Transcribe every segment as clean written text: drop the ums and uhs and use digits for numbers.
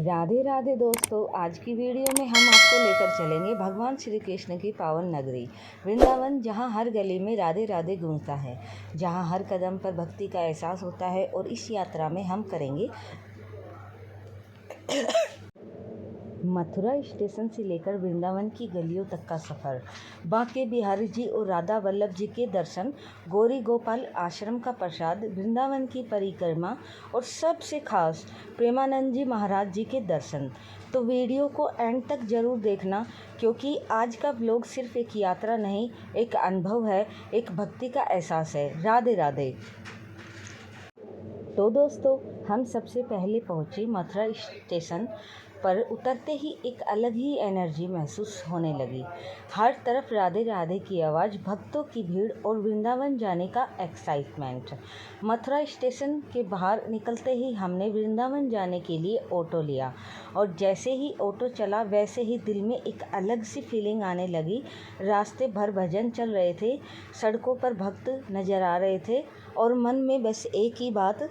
राधे राधे दोस्तों, आज की वीडियो में हम आपको लेकर चलेंगे भगवान श्री कृष्ण की पावन नगरी वृंदावन, जहां हर गली में राधे राधे गूंजता है, जहां हर कदम पर भक्ति का एहसास होता है। और इस यात्रा में हम करेंगे मथुरा स्टेशन से लेकर वृंदावन की गलियों तक का सफ़र, बांके बिहारी जी और राधा वल्लभ जी के दर्शन, गौरी गोपाल आश्रम का प्रसाद, वृंदावन की परिक्रमा और सबसे खास प्रेमानंद जी महाराज जी के दर्शन। तो वीडियो को एंड तक ज़रूर देखना, क्योंकि आज का व्लॉग सिर्फ एक यात्रा नहीं, एक अनुभव है, एक भक्ति का एहसास है। राधे राधे। तो दोस्तों, हम सबसे पहले पहुंचे मथुरा स्टेशन पर। उतरते ही एक अलग ही एनर्जी महसूस होने लगी। हर तरफ राधे राधे की आवाज़, भक्तों की भीड़ और वृंदावन जाने का एक्साइटमेंट। मथुरा स्टेशन के बाहर निकलते ही हमने वृंदावन जाने के लिए ऑटो लिया, और जैसे ही ऑटो चला वैसे ही दिल में एक अलग सी फीलिंग आने लगी। रास्ते भर भजन चल रहे थे, सड़कों पर भक्त नज़र आ रहे थे, और मन में बस एक ही बात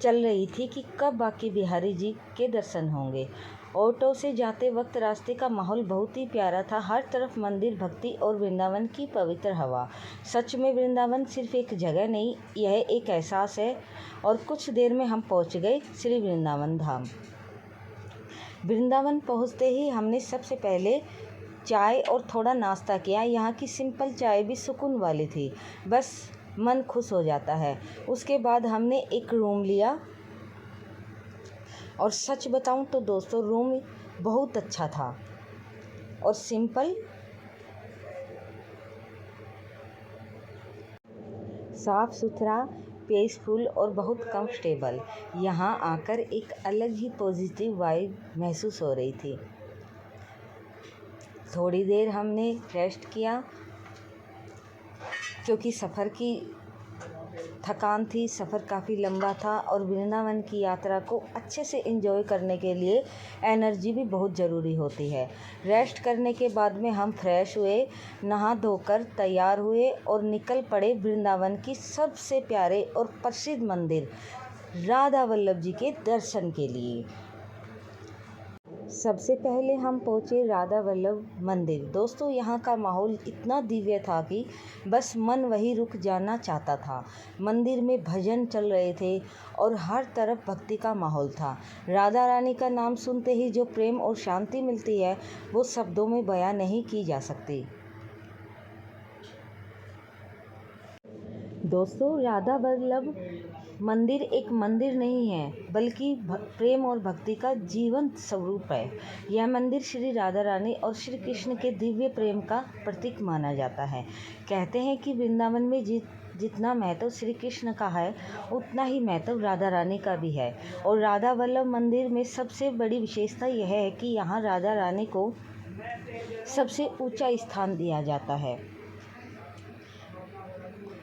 चल रही थी कि कब बांके बिहारी जी के दर्शन होंगे। ऑटो से जाते वक्त रास्ते का माहौल बहुत ही प्यारा था। हर तरफ मंदिर, भक्ति और वृंदावन की पवित्र हवा। सच में वृंदावन सिर्फ एक जगह नहीं, यह एक एहसास है। और कुछ देर में हम पहुंच गए श्री वृंदावन धाम। वृंदावन पहुंचते ही हमने सबसे पहले चाय और थोड़ा नाश्ता किया। यहाँ की सिंपल चाय भी सुकून वाली थी, बस मन खुश हो जाता है। उसके बाद हमने एक रूम लिया, और सच बताऊं तो दोस्तों, रूम बहुत अच्छा था और सिंपल, साफ सुथरा, पीसफुल और बहुत कंफर्टेबल। यहाँ आकर एक अलग ही पॉजिटिव वाइब महसूस हो रही थी। थोड़ी देर हमने रेस्ट किया, क्योंकि सफ़र की थकान थी, सफ़र काफ़ी लंबा था, और वृंदावन की यात्रा को अच्छे से एंजॉय करने के लिए एनर्जी भी बहुत ज़रूरी होती है। रेस्ट करने के बाद में हम फ्रेश हुए, नहा धोकर तैयार हुए और निकल पड़े वृंदावन की सबसे प्यारे और प्रसिद्ध मंदिर राधा वल्लभ जी के दर्शन के लिए। सबसे पहले हम पहुँचे राधा वल्लभ मंदिर। दोस्तों, यहाँ का माहौल इतना दिव्य था कि बस मन वहीं रुक जाना चाहता था। मंदिर में भजन चल रहे थे और हर तरफ भक्ति का माहौल था। राधा रानी का नाम सुनते ही जो प्रेम और शांति मिलती है, वो शब्दों में बयां नहीं की जा सकती। दोस्तों, राधा वल्लभ मंदिर एक मंदिर नहीं है, बल्कि प्रेम और भक्ति का जीवंत स्वरूप है। यह मंदिर श्री राधा रानी और श्री कृष्ण के दिव्य प्रेम का प्रतीक माना जाता है। कहते हैं कि वृंदावन में जितना महत्व श्री कृष्ण का है, उतना ही महत्व राधा रानी का भी है। और राधा वल्लभ मंदिर में सबसे बड़ी विशेषता यह है कि यहाँ राधा रानी को सबसे ऊंचा स्थान दिया जाता है।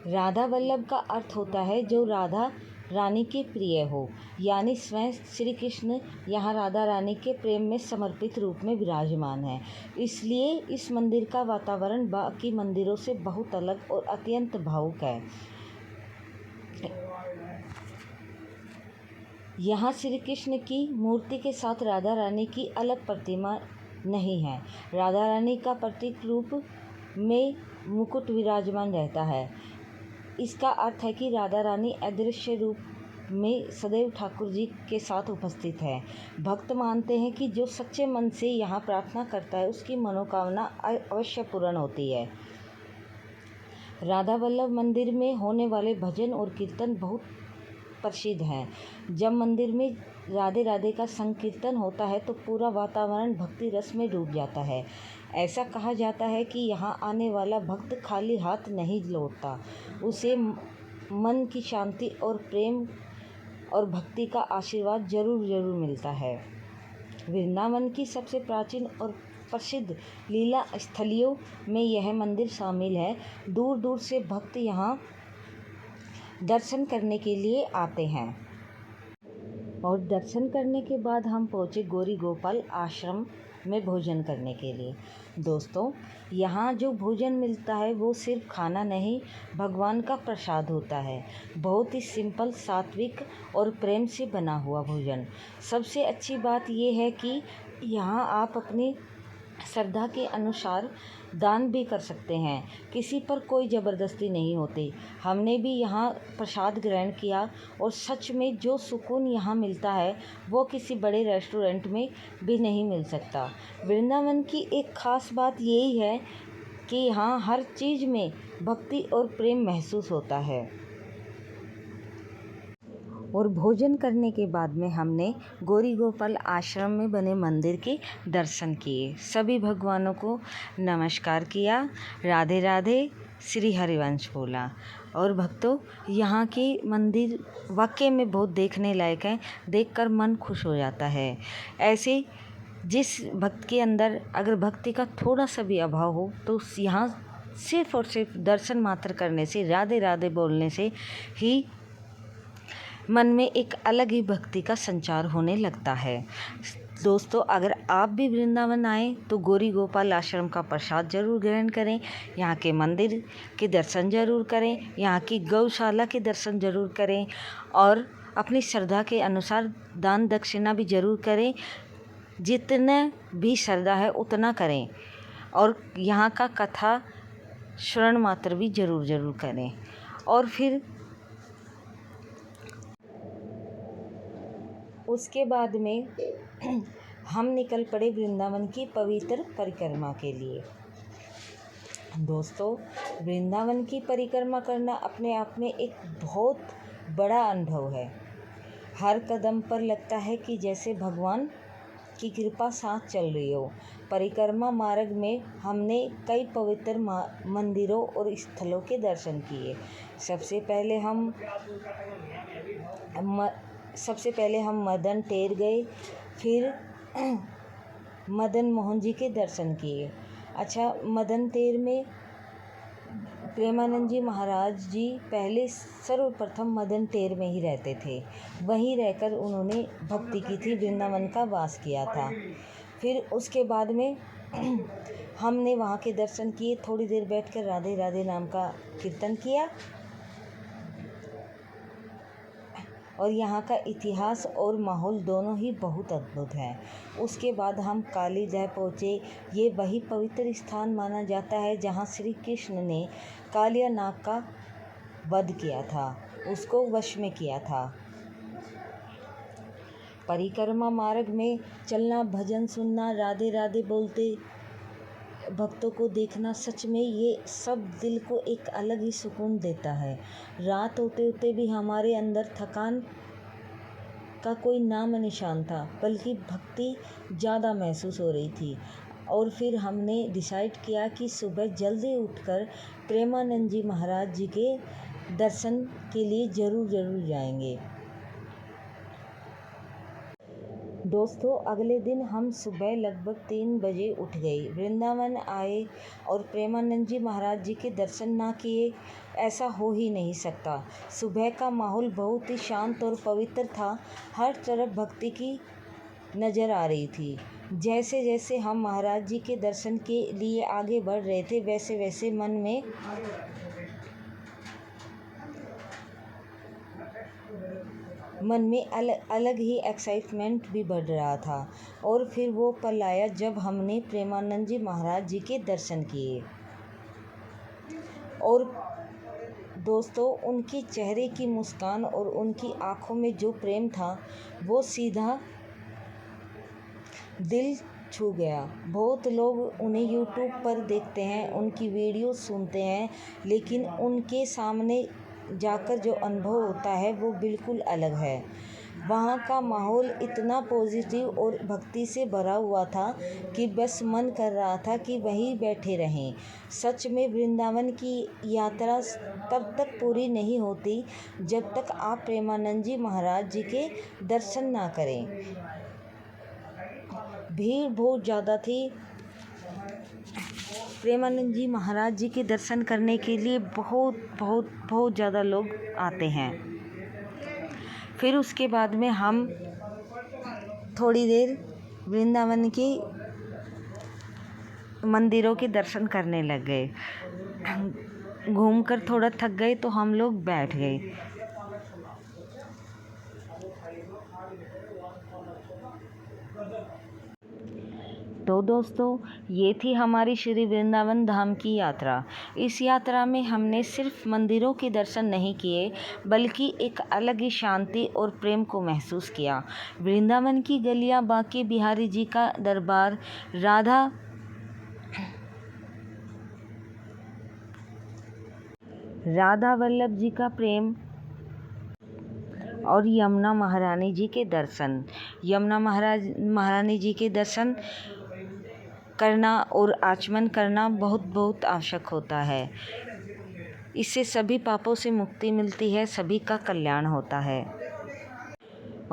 राधा वल्लभ का अर्थ होता है जो राधा रानी के प्रिय हो, यानी स्वयं श्री कृष्ण यहाँ राधा रानी के प्रेम में समर्पित रूप में विराजमान है। इसलिए इस मंदिर का वातावरण बाकी मंदिरों से बहुत अलग और अत्यंत भावुक है। यहाँ श्री कृष्ण की मूर्ति के साथ राधा रानी की अलग प्रतिमा नहीं है। राधा रानी का प्रतीक रूप में मुकुट विराजमान रहता है। इसका अर्थ है कि राधा रानी अदृश्य रूप में सदैव ठाकुर जी के साथ उपस्थित है। भक्त मानते हैं कि जो सच्चे मन से यहाँ प्रार्थना करता है, उसकी मनोकामना अवश्य पूर्ण होती है। राधा वल्लभ मंदिर में होने वाले भजन और कीर्तन बहुत प्रसिद्ध हैं। जब मंदिर में राधे राधे का संकीर्तन होता है तो पूरा वातावरण भक्ति रस में डूब जाता है। ऐसा कहा जाता है कि यहाँ आने वाला भक्त खाली हाथ नहीं लौटता, उसे मन की शांति और प्रेम और भक्ति का आशीर्वाद जरूर मिलता है। वृंदावन की सबसे प्राचीन और प्रसिद्ध लीला स्थलियों में यह मंदिर शामिल है। दूर दूर से भक्त यहाँ दर्शन करने के लिए आते हैं। और दर्शन करने के बाद हम पहुँचे गौरी गोपाल आश्रम में भोजन करने के लिए। दोस्तों, यहाँ जो भोजन मिलता है वो सिर्फ खाना नहीं, भगवान का प्रसाद होता है। बहुत ही सिंपल, सात्विक और प्रेम से बना हुआ भोजन। सबसे अच्छी बात ये है कि यहाँ आप अपनी श्रद्धा के अनुसार दान भी कर सकते हैं। किसी पर कोई ज़बरदस्ती नहीं होती। हमने भी यहाँ प्रसाद ग्रहण किया और सच में जो सुकून यहाँ मिलता है वो किसी बड़े रेस्टोरेंट में भी नहीं मिल सकता। वृंदावन की एक ख़ास बात यही है कि यहाँ हर चीज़ में भक्ति और प्रेम महसूस होता है। और भोजन करने के बाद में हमने गौरी गोपाल आश्रम में बने मंदिर के दर्शन किए। सभी भगवानों को नमस्कार किया, राधे राधे, श्री हरिवंश बोला। और भक्तों, यहाँ के मंदिर वाकई में बहुत देखने लायक हैं। देखकर मन खुश हो जाता है। ऐसे जिस भक्त के अंदर अगर भक्ति का थोड़ा सा भी अभाव हो तो यहाँ सिर्फ और सिर्फ दर्शन मात्र करने से, राधे राधे बोलने से ही मन में एक अलग ही भक्ति का संचार होने लगता है। दोस्तों, अगर आप भी वृंदावन आएँ तो गौरी गोपाल आश्रम का प्रसाद जरूर ग्रहण करें, यहाँ के मंदिर के दर्शन जरूर करें, यहाँ की गौशाला के दर्शन जरूर करें और अपनी श्रद्धा के अनुसार दान दक्षिणा भी जरूर करें। जितना भी श्रद्धा है उतना करें और यहाँ का कथा श्रवण मात्र भी जरूर करें। और फिर उसके बाद में हम निकल पड़े वृंदावन की पवित्र परिक्रमा के लिए। दोस्तों, वृंदावन की परिक्रमा करना अपने आप में एक बहुत बड़ा अनुभव है। हर कदम पर लगता है कि जैसे भगवान की कृपा साथ चल रही हो। परिक्रमा मार्ग में हमने कई पवित्र मंदिरों और स्थलों के दर्शन किए। सबसे पहले हम मदन टेर गए, फिर मदन मोहन जी के दर्शन किए। अच्छा, मदन टेर में प्रेमानंद जी महाराज जी पहले सर्वप्रथम मदन टेर में ही रहते थे। वहीं रहकर उन्होंने भक्ति की थी, वृंदावन का वास किया था। फिर उसके बाद में हमने वहाँ के दर्शन किए, थोड़ी देर बैठकर राधे राधे नाम का कीर्तन किया। और यहाँ का इतिहास और माहौल दोनों ही बहुत अद्भुत है। उसके बाद हम कालीदह पहुँचे। ये वही पवित्र स्थान माना जाता है जहाँ श्री कृष्ण ने कालिया नाग का वध किया था, उसको वश में किया था। परिक्रमा मार्ग में चलना, भजन सुनना, राधे राधे बोलते भक्तों को देखना, सच में ये सब दिल को एक अलग ही सुकून देता है। रात होते होते भी हमारे अंदर थकान का कोई नाम निशान था, बल्कि भक्ति ज़्यादा महसूस हो रही थी। और फिर हमने डिसाइड किया कि सुबह जल्दी उठकर प्रेमानंद जी महाराज जी के दर्शन के लिए ज़रूर जाएंगे। दोस्तों, अगले दिन हम सुबह लगभग 3 बजे उठ गए, वृंदावन आए और प्रेमानंद जी महाराज जी के दर्शन ना किए ऐसा हो ही नहीं सकता। सुबह का माहौल बहुत ही शांत और पवित्र था। हर तरफ भक्ति की नज़र आ रही थी। जैसे जैसे हम महाराज जी के दर्शन के लिए आगे बढ़ रहे थे, वैसे वैसे मन में अलग ही एक्साइटमेंट भी बढ़ रहा था। और फिर वो पल आया जब हमने प्रेमानंद जी महाराज जी के दर्शन किए। और दोस्तों, उनके चेहरे की मुस्कान और उनकी आंखों में जो प्रेम था वो सीधा दिल छू गया। बहुत लोग उन्हें यूट्यूब पर देखते हैं, उनकी वीडियो सुनते हैं, लेकिन उनके सामने जाकर जो अनुभव होता है वो बिल्कुल अलग है। वहाँ का माहौल इतना पॉजिटिव और भक्ति से भरा हुआ था कि बस मन कर रहा था कि वहीं बैठे रहें। सच में वृंदावन की यात्रा तब तक पूरी नहीं होती जब तक आप प्रेमानंद जी महाराज जी के दर्शन ना करें। भीड़ बहुत ज़्यादा थी। प्रेमानंद जी महाराज जी के दर्शन करने के लिए बहुत ज़्यादा लोग आते हैं। फिर उसके बाद में हम थोड़ी देर वृंदावन की मंदिरों के दर्शन करने लग गए। घूमकर थोड़ा थक गए तो हम लोग बैठ गए। तो दोस्तों, ये थी हमारी श्री वृंदावन धाम की यात्रा। इस यात्रा में हमने सिर्फ मंदिरों के दर्शन नहीं किए, बल्कि एक अलग ही शांति और प्रेम को महसूस किया। वृंदावन की गलियां, बांके बिहारी जी का दरबार, राधा वल्लभ जी का प्रेम और यमुना महारानी जी के दर्शन। यमुना महारानी जी के दर्शन करना और आचमन करना बहुत आवश्यक होता है। इससे सभी पापों से मुक्ति मिलती है, सभी का कल्याण होता है।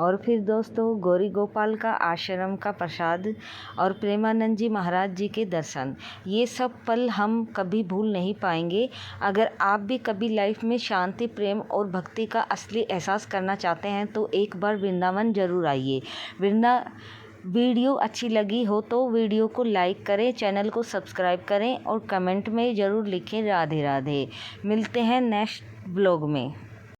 और फिर दोस्तों, गौरी गोपाल का आश्रम का प्रसाद और प्रेमानंद जी महाराज जी के दर्शन, ये सब पल हम कभी भूल नहीं पाएंगे। अगर आप भी कभी लाइफ में शांति, प्रेम और भक्ति का असली एहसास करना चाहते हैं तो एक बार वृंदावन ज़रूर आइए। वीडियो अच्छी लगी हो तो वीडियो को लाइक करें, चैनल को सब्सक्राइब करें और कमेंट में ज़रूर लिखें राधे राधे। मिलते हैं नेक्स्ट ब्लॉग में।